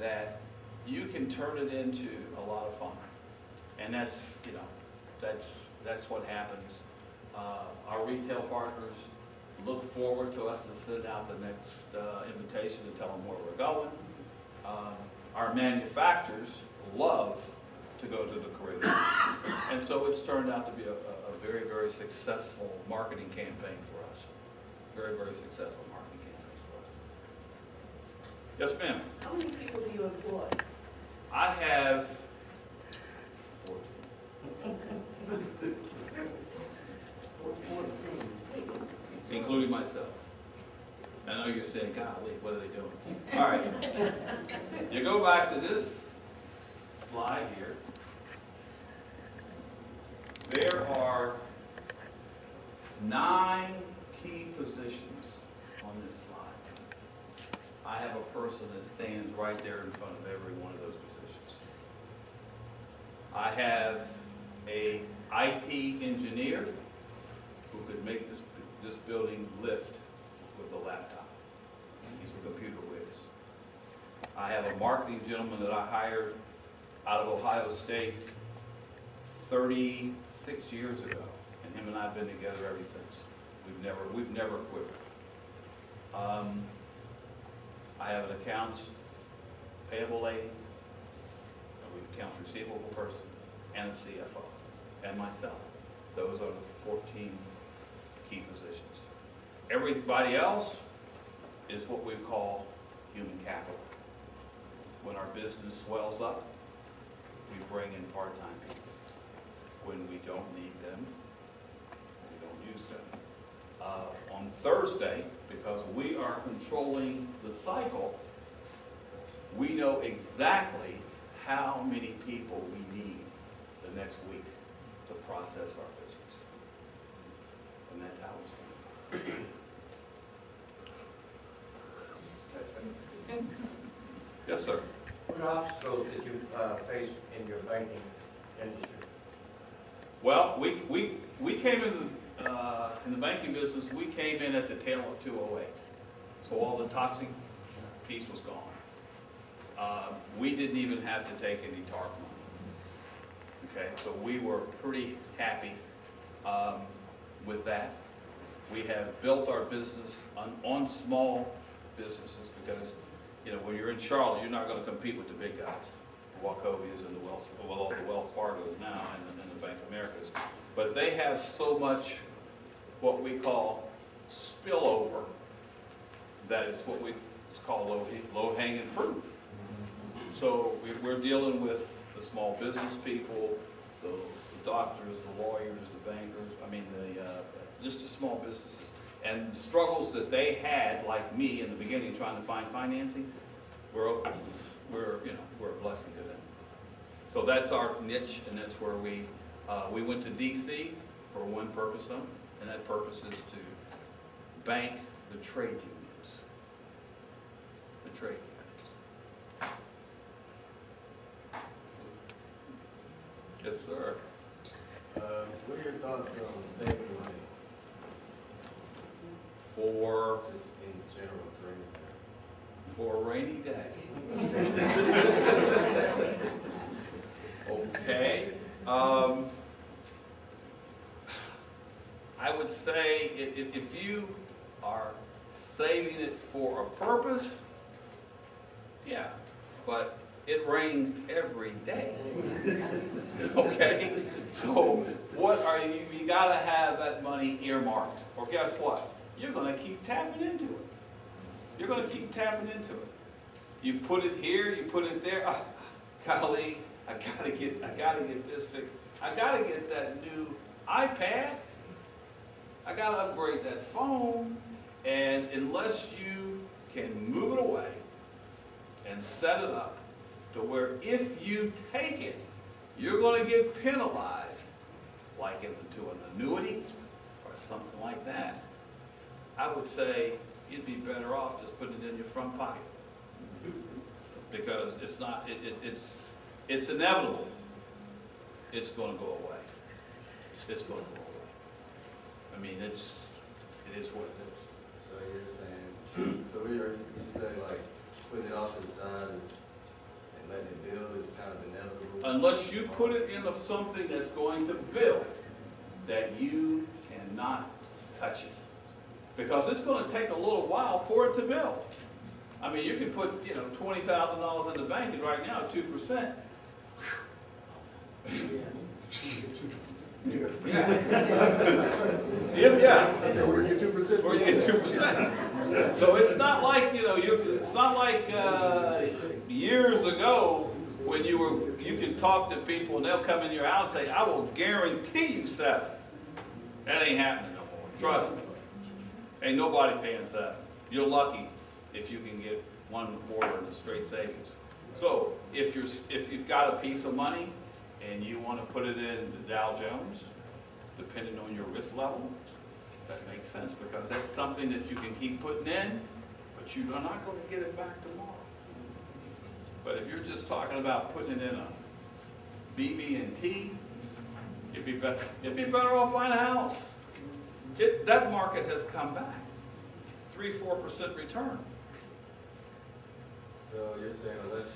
Speaker 3: that you can turn it into a lot of fun, and that's what happens. Our retail partners look forward to us to send out the next invitation to tell them where we're going. Our manufacturers love to go to the Caribbean, and so it's turned out to be a very, very successful marketing campaign for us. Very, very successful marketing campaign for us. Yes, ma'am.
Speaker 6: How many people do you employ?
Speaker 3: I have 14.
Speaker 6: 14.
Speaker 3: Including myself. I know you're saying, golly, what are they doing? All right. You go back to this slide here. There are 9 key positions on this slide. I have a person that stands right there in front of every one of those positions. I have a IT engineer who could make this building lift with a laptop. He's a computer whiz. I have a marketing gentleman that I hired out of Ohio State 36 years ago, and him and I have been together ever since. We've never quit. I have an accounts payable lady, an accounts receivable person, and a CFO, and myself. Those are the 14 key positions. Everybody else is what we call human capital. When our business swells up, we bring in part-time people. When we don't need them, we don't use them. On Thursday, because we are controlling the cycle, we know exactly how many people we need the next week to process our business. And that's how it's done. Yes, sir.
Speaker 7: What obstacles did you face in your banking industry?
Speaker 3: Well, we came in the banking business, we came in at the tail of 208. So all the toxic piece was gone. We didn't even have to take any TARP money. Okay, so we were pretty happy with that. We have built our business on small businesses because, when you're in Charlotte, you're not going to compete with the big guys, the Wachovias and the Wells Fargos now and the Bank of Americas. But they have so much what we call spillover that is what we call low-hanging fruit. So we're dealing with the small business people, the doctors, the lawyers, the bankers, just the small businesses. And the struggles that they had, like me in the beginning, trying to find financing, we're a blessing to them. So that's our niche, and that's where we went to D.C. for one purpose, and that purpose is to bank the trade unions. The trade unions. Yes, sir.
Speaker 7: What are your thoughts on saving money?
Speaker 3: For
Speaker 7: Just
Speaker 6: general agreement
Speaker 3: For a rainy day. Okay. I would say if you are saving it for a purpose, yeah, but it rains every day. Okay? So what are you gotta have that money earmarked. Or guess what? You're gonna keep tapping into it. You're gonna keep tapping into it. You put it here, you put it there. Oh, golly, I gotta get this fixed. I gotta get that new iPad. I gotta upgrade that phone. And unless you can move it away and set it up to where if you take it, you're gonna get penalized, like into an annuity or something like that, I would say you'd be better off just putting it in your front pocket. Because it's not, it's inevitable. It's gonna go away. It's gonna go away. I mean, it is what it is.
Speaker 6: So you're saying, so you say like putting it off to the side is, and letting it build is kind of inevitable?
Speaker 3: Unless you put it in something that's going to build, that you cannot touch it. Because it's gonna take a little while for it to build. I mean, you can put, $20,000 in the bank, and right now, 2%. Yeah.
Speaker 6: Or you get 2%.
Speaker 3: Or you get 2%. So it's not like, it's not like years ago when you can talk to people and they'll come in your house and say, I will guarantee you 7. That ain't happening no more. Trust me. Ain't nobody paying 7. You're lucky if you can get 1.25 in the straight savings. So if you've got a piece of money and you want to put it in the Dow Jones, depending on your risk level, that makes sense because that's something that you can keep putting in, but you're not going to get it back tomorrow. But if you're just talking about putting it in a BB&T, you'd be better off buying a house. That market has come back, 3-4% return.
Speaker 6: So you're saying unless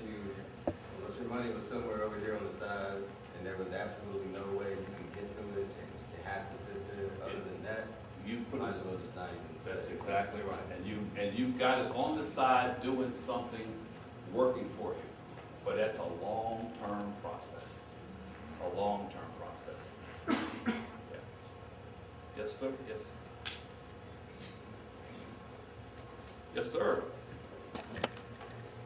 Speaker 6: your money was somewhere over here on the side and there was absolutely no way you can get to it and it has to sit there, other than that,
Speaker 3: You
Speaker 6: might as well just not even say
Speaker 3: That's
Speaker 6: it.
Speaker 3: exactly right. And you've got it on the side doing something working for you. But that's a long-term process. A long-term process. Yeah. Yes, sir? Yes. Yes, sir.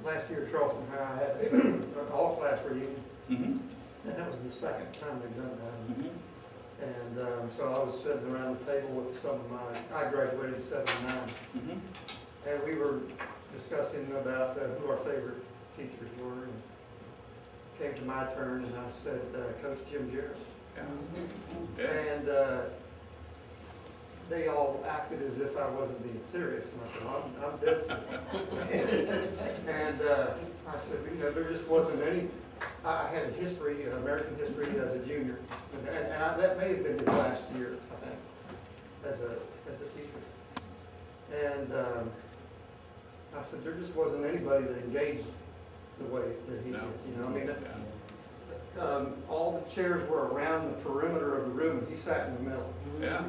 Speaker 8: Last year at Charleston High, I had an all-class reunion,
Speaker 3: Mm-hmm.
Speaker 8: and that was the second time they've done that.
Speaker 3: Mm-hmm.
Speaker 8: And so I was sitting around the table with some of I graduated in '79,
Speaker 3: Mm-hmm.
Speaker 8: and we were discussing about who our favorite teachers were, and came to my turn, and I said, Coach Jim Jarrett.
Speaker 3: Yeah. Yeah.
Speaker 8: And they all acted as if I wasn't being serious, and I said, I'm dead serious. And I said, there just wasn't any. I had history, American history as a junior, and that may have been his last year, I think, as a teacher. And I said, there just wasn't anybody that engaged the way that he did. All the chairs were around the perimeter of the room, and he sat in the middle.
Speaker 3: Yeah.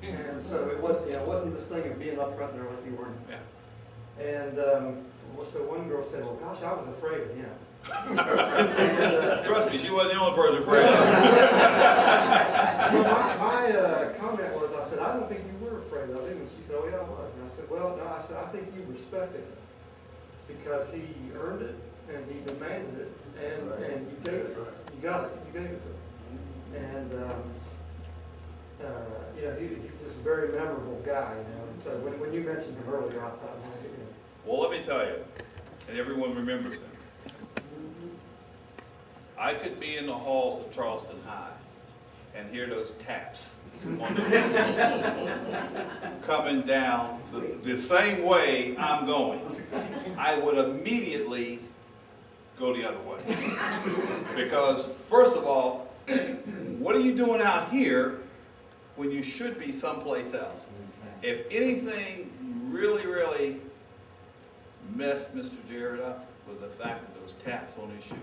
Speaker 8: And so it wasn't this thing of being up front there like you were.
Speaker 3: Yeah.
Speaker 8: And so one girl said, well, gosh, I was afraid of him.
Speaker 3: Trust me, she wasn't the only person afraid.
Speaker 8: My comment was, I said, I don't think you were afraid of him. And she said, oh, yeah, I was. And I said, well, no, I think you respected him because he earned it and he demanded it and you gave it. You got it. You gave it to him. And, he's just a very memorable guy, So when you mentioned him earlier, I thought,
Speaker 3: Well, let me tell you, and everyone remembers him. I could be in the halls of Charleston High and hear those taps on the coming down the same way I'm going. I would immediately go the other way. Because, first of all, what are you doing out here when you should be someplace else? If anything really, really messed Mr. Jared up was the fact that there was taps on his shoes.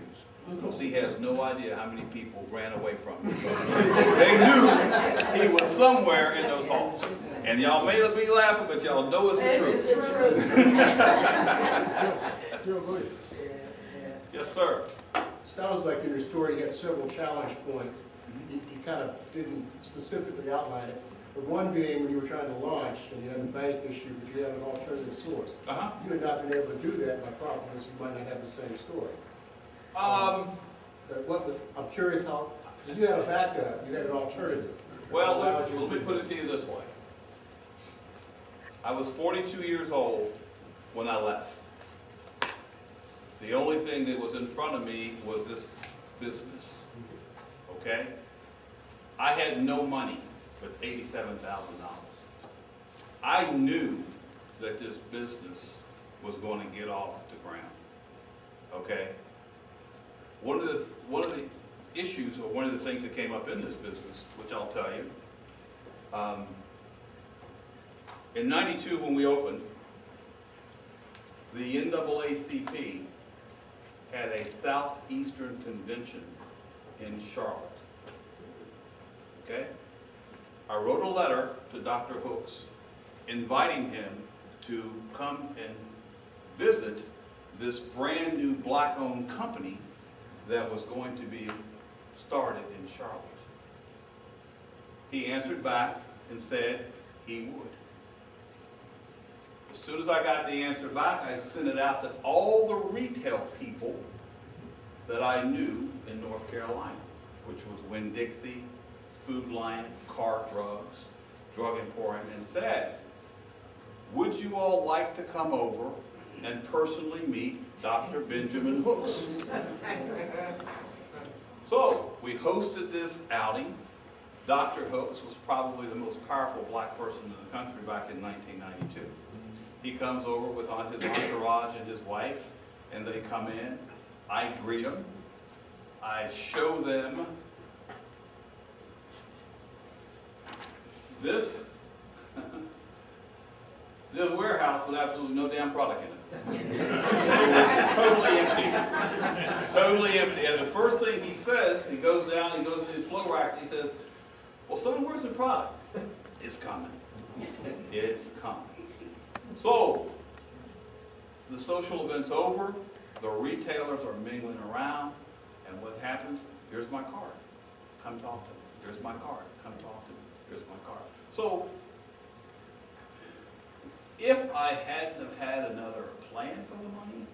Speaker 3: Because he has no idea how many people ran away from him. They knew he was somewhere in those halls. And y'all may be laughing, but y'all know it's the truth.
Speaker 2: Joe, go ahead.
Speaker 3: Yes, sir.
Speaker 9: Sounds like in your story you had several challenge points. You kind of didn't specifically outline it. But one being when you were trying to launch and you had a bank issue, but you had an alternative source. You had not been able to do that. My problem is you might not have the same story. But what was, I'm curious how, because you had a backup, you had an alternative.
Speaker 3: Well, let me put it to you this way. I was 42 years old when I left. The only thing that was in front of me was this business, okay? I had no money but $87,000. I knew that this business was going to get off the ground, okay? One of the issues, or one of the things that came up in this business, which I'll tell you, in '92 when we opened, the NAACP had a Southeastern Convention in Charlotte, okay? I wrote a letter to Dr. Hooks inviting him to come and visit this brand new black-owned company that was going to be started in Charlotte. He answered back and said he would. As soon as I got the answer back, I sent it out to all the retail people that I knew in North Carolina, which was Winn-Dixie, Food Lion, Car Drugs, Drug Emporium, and said, would you all like to come over and personally meet Dr. Benjamin Hooks? So we hosted this outing. Dr. Hooks was probably the most powerful black person in the country back in 1992. He comes over with his entourage and his wife, and they come in. I greet them. I show them this warehouse with absolutely no damn product in it. It was totally empty. Totally empty. And the first thing he says, he goes down, he goes to his flow racks, he says, well, son, where's the product? It's coming. It's coming. So, the social event's over, the retailers are mingling around, and what happens? Here's my card. Come talk to me. Here's my card. Come talk to me. Here's my card. So, if I hadn't have had another plan for the money,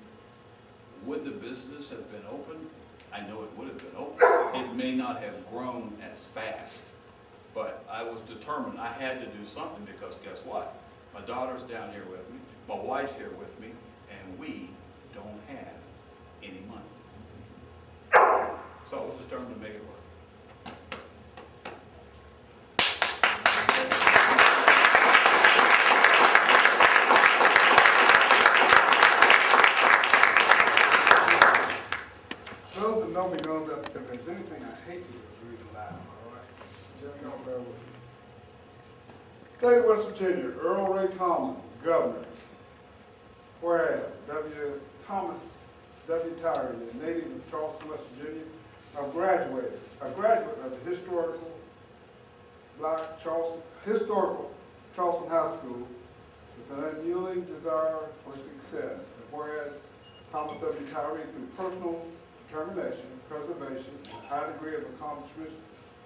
Speaker 3: would the business have been open? I know it would have been open. It may not have grown as fast, but I was determined I had to do something because guess what? My daughter's down here with me, my wife's here with me, and we don't have any money. So I was determined to make it work.
Speaker 10: Those that know me know that if there's anything I hate to do, it's read aloud, all right? Jimmy, don't bear with me. State of West Virginia, Earl Ray Thomas, Governor. Whereas W. Thomas W. Tyree, a native of Charleston, West Virginia, a graduate of the historical Charleston High School with an unyielding desire for success. Whereas Thomas W. Tyree, through personal determination, preservation, and a high degree of accomplishment,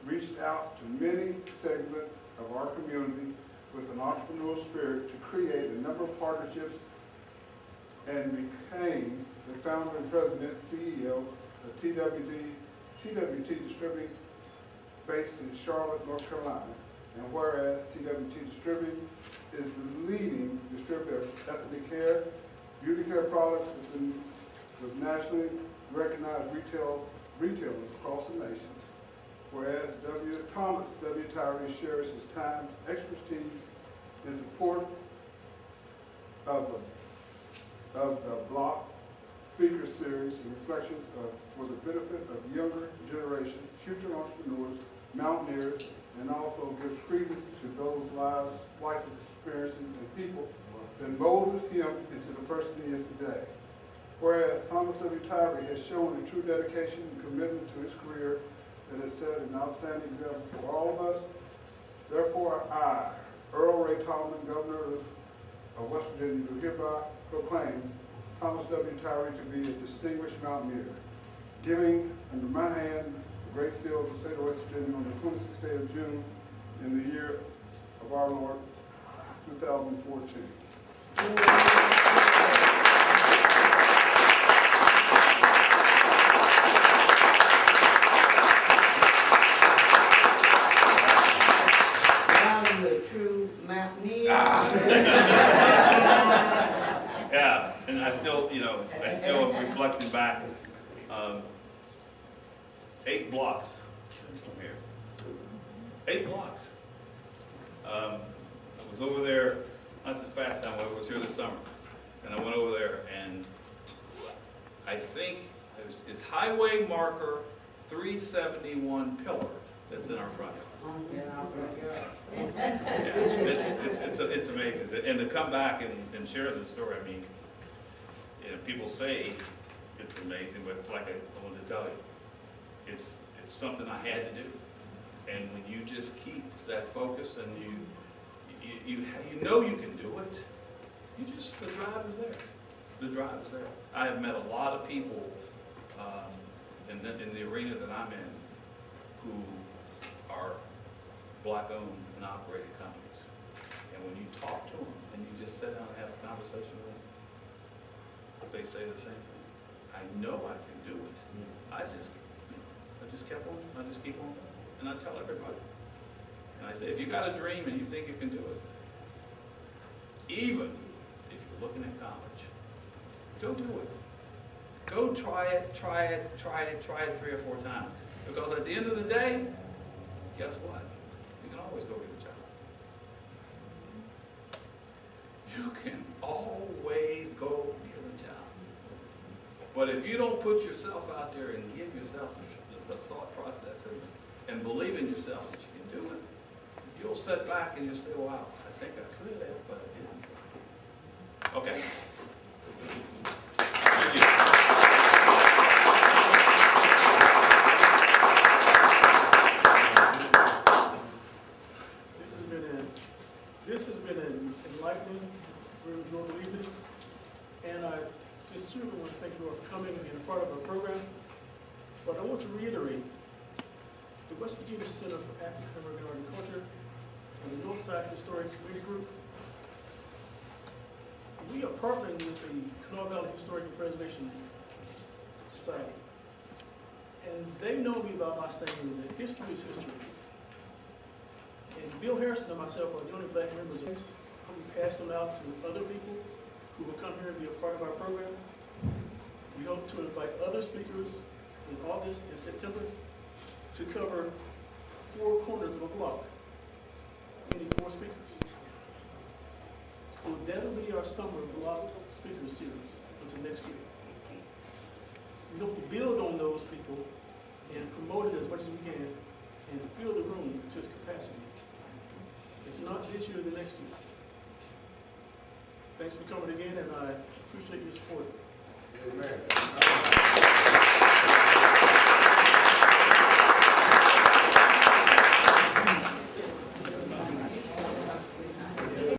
Speaker 10: reached out to many segments of our community with an entrepreneurial spirit to create a number of partnerships and became the founder and president CEO of TWT Distributing based in Charlotte, North Carolina. And whereas TWT Distributing is the leading distributor of ethnic care, beauty care products with nationally recognized retailers across the nation. Whereas Thomas W. Tyree shares his time, expertise in support of the Block Speaker Series and reflections for the benefit of younger generation, future entrepreneurs, mountaineers, and also gives credence to those lives, life experiences, and people that molded him into the person he is today. Whereas Thomas W. Tyree has shown a true dedication and commitment to his career that has set an outstanding example for all of us. Therefore, I, Earl Ray Tolman, Governor of West Virginia, do hereby proclaim Thomas W. Tyree to be a distinguished mountaineer, giving under my hand the Great Seal of the State of West Virginia on the 26th day of June in the year of our Lord, 2014.
Speaker 3: Yeah, and I still am reflecting back, 8 blocks from here. 8 blocks. I was over there, not this past time, I was here this summer, and I went over there, and I think it's highway marker 371 pillar that's in our front yard. Yeah, it's amazing, and to come back and share the story. I mean, people say it's amazing, but like I wanted to tell you, it's something I had to do. And when you just keep that focus and you know you can do it, the drive is there. The drive is there. I have met a lot of people in the arena that I'm in who are Black-owned and operated companies. And when you talk to them and you just sit down and have a conversation with them, they say the same thing. I know I can do it. I just kept on, I just keep on. And I tell everybody. And I say, if you got a dream and you think you can do it, even if you're looking at college, go do it. Go try it 3 or 4 times. Because at the end of the day, guess what? You can always go get a job. You can always go get a job. But if you don't put yourself out there and give yourself the thought process and believe in yourself that you can do it, you'll sit back and you'll say, wow, I think I could have, but I didn't. Okay. Thank you.
Speaker 2: This has been an enlightening, very enjoyable evening, and I sincerely want to thank you all for coming and being a part of our program. But I want to reiterate, the West Virginia Center for African American Art and Culture and the Northside Historic Community Group, we are partnering with the Kanawha Valley Historic and Preservation Society. And they know me by my saying that history is history. And Bill Harrison and myself are the only Black members of this. We pass them out to other people who will come here and be a part of our program. We hope to invite other speakers in August and September to cover 4 corners of a block, meaning 4 speakers. So that'll be our summer block speaker series until next year. We hope to build on those people and promote it as much as we can and fill the room to its capacity. If not this year, the next year. Thanks for coming again, and I appreciate your support.
Speaker 9: Amen.